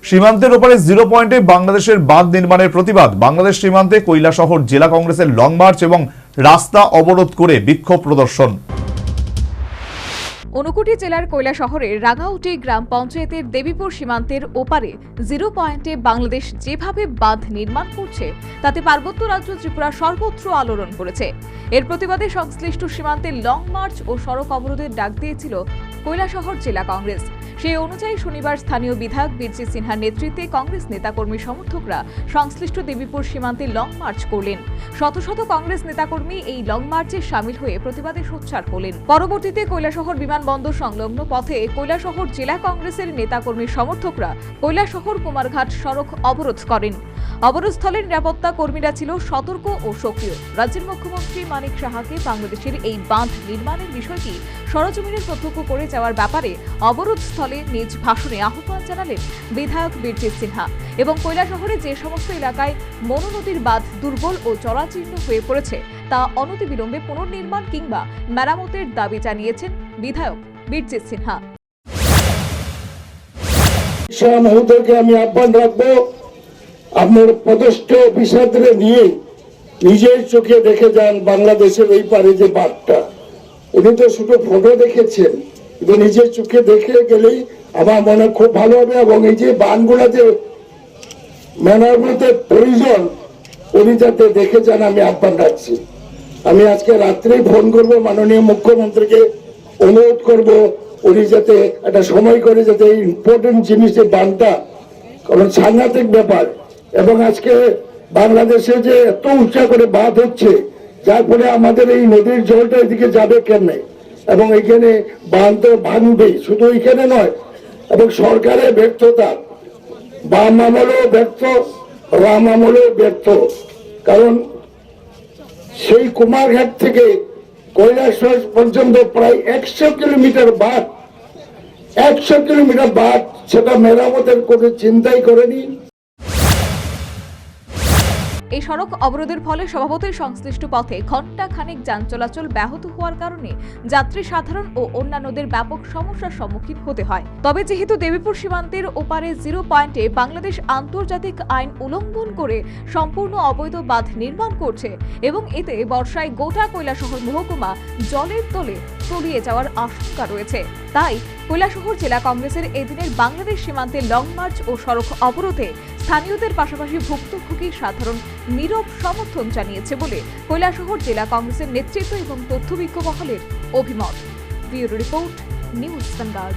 সীমান্তের ওপারে জিরো পয়েন্টে বাংলাদেশের বাঁধ নির্মাণের প্রতিবাদ। বাংলাদেশ সীমান্তে কৈলাসহর জেলা কংগ্রেসের লং মার্চ এবং রাস্তা অবরোধ করে বিক্ষোভ প্রদর্শন। ঊনকোটি জেলার কৈলাসহরের রাঙাউটি গ্রাম পঞ্চায়েতের দেবীপুর সীমান্তের ওপারে জিরো পয়েন্টে বাংলাদেশ যেভাবে বাঁধ নির্মাণ করছে তাতে পার্বত্য রাজ্য ত্রিপুরা সর্বত্র আলোড়ন করেছে। এর প্রতিবাদে সংশ্লিষ্ট সীমান্তে লং মার্চ ও সড়ক অবরোধের ডাক দিয়েছিল কৈলাসহর জেলা কংগ্রেস। সেই অনুযায়ী শনিবার স্থানীয় বিধায়ক বীরজিৎ সিনহার নেতৃত্বে কংগ্রেস নেতাকর্মী সমর্থকরা সংশ্লিষ্ট দেবীপুর সীমান্তে লং মার্চ করলেন। শত শত কংগ্রেস নেতাকর্মী এই লং মার্চে সামিল হয়ে প্রতিবাদে সোচ্চার হলেন। পরবর্তীতে কৈলাসহর বিমানবন্দর সংলগ্ন পথে কৈলাসহর জেলা কংগ্রেসের নেতাকর্মী সমর্থকরা কৈলাসহর কুমারঘাট সড়ক অবরোধ করেন। অবরোধস্থলের নিরাপত্তা কর্মীরা ছিল সতর্ক ও সক্রিয়। রাজ্যের মুখ্যমন্ত্রী মানিক সাহাকে বাংলাদেশের এই বাঁধ নির্মাণের বিষয়টি সরজমিনে প্রত্যক্ষ করে যাওয়ার ব্যাপারে অবরোধস্থলে নিজ ভাষণে আহ্বান জানালেন বিধায়ক বীরজিৎ সিনহা এবং কৈলাসহরে যে সমস্ত এলাকায় মনু নদীর বাঁধ দুর্বল ও জরাজীর্ণ হয়ে পড়েছে তা অনতিবিলম্বে পুনর্নির্মাণ কিংবা মেরামতের দাবি জানিয়েছেন বিধায়ক বীরজিৎ সিনহা। মহোদয়কে আমি আহ্বান রাখবো, আপনার পদস্থ অফিসারদের নিয়ে নিজের চোখে দেখে যান বাংলাদেশের এই পারে যে বাঁধটা। উনি তো শুধু ফটো দেখেছেন, কিন্তু নিজের চোখে দেখে গেলেই আমার মনে খুব ভালো হবে। এবং এই যে বাঁধগুলা যে মেরামতের প্রয়োজন উনি যাতে দেখে যান আমি আহ্বান রাখছি। আমি আজকে রাত্রেই ফোন করব মাননীয় মুখ্যমন্ত্রীকে, অনুরোধ করব উনি যাতে একটা সময় করে যাতে এই ইম্পর্টেন্ট জিনিসের বাঁধটা, কারণ সাংঘাতিক ব্যাপার। এবং আজকে বাংলাদেশে যে এত উঁচা করে বাঁধ হচ্ছে যার ফলে আমাদের এই নদীর জলটা এদিকে যাবে কেমনে, এবং এখানে বাঁধ তো ভাঙবেই, শুধু এখানে নয়। এবং সরকারের ব্যর্থতা, বাম আমলেও ব্যর্থ, রাম আমলেও ব্যর্থ। কারণ সেই কুমারঘাট থেকে কৈলাসহর পর্যন্ত প্রায় 100 কিলোমিটার বাঁধ, 100 কিলোমিটার বাঁধ, সেটা মেরামতের কোনো চিন্তাই করেনি। এই সড়ক অবরোধের ফলে স্বভাবতই সংশ্লিষ্ট পথে ঘণ্টা খানেক যান চলাচল ব্যাহত হওয়ার কারণে যাত্রী সাধারণ ও অন্যান্যদের ব্যাপক সমস্যার সম্মুখীন হতে হয়। তবে যেহেতু দেবীপুর সীমান্তের ওপারে জিরো পয়েন্টে বাংলাদেশ আন্তর্জাতিক আইন উল্লঙ্ঘন করে সম্পূর্ণ অবৈধ বাঁধ নির্মাণ করছে এবং এতে বর্ষায় গোটা কৈলাসহর মহকুমা জলের তলে তলিয়ে যাওয়ার আশঙ্কা রয়েছে, তাই কৈলাসহর জেলা কংগ্রেসের এদিনের বাংলাদেশ সীমান্তে লং মার্চ ও সড়ক অবরোধে স্থানীয়দের পাশাপাশি ভুক্তভোগী সাধারণ নীরব সমর্থন জানিয়েছে বলে কৈলাসহর জেলা কংগ্রেসের নেতৃত্ব এবং তথ্যবিজ্ঞ মহলের অভিমত। Bureau report, news vanguard.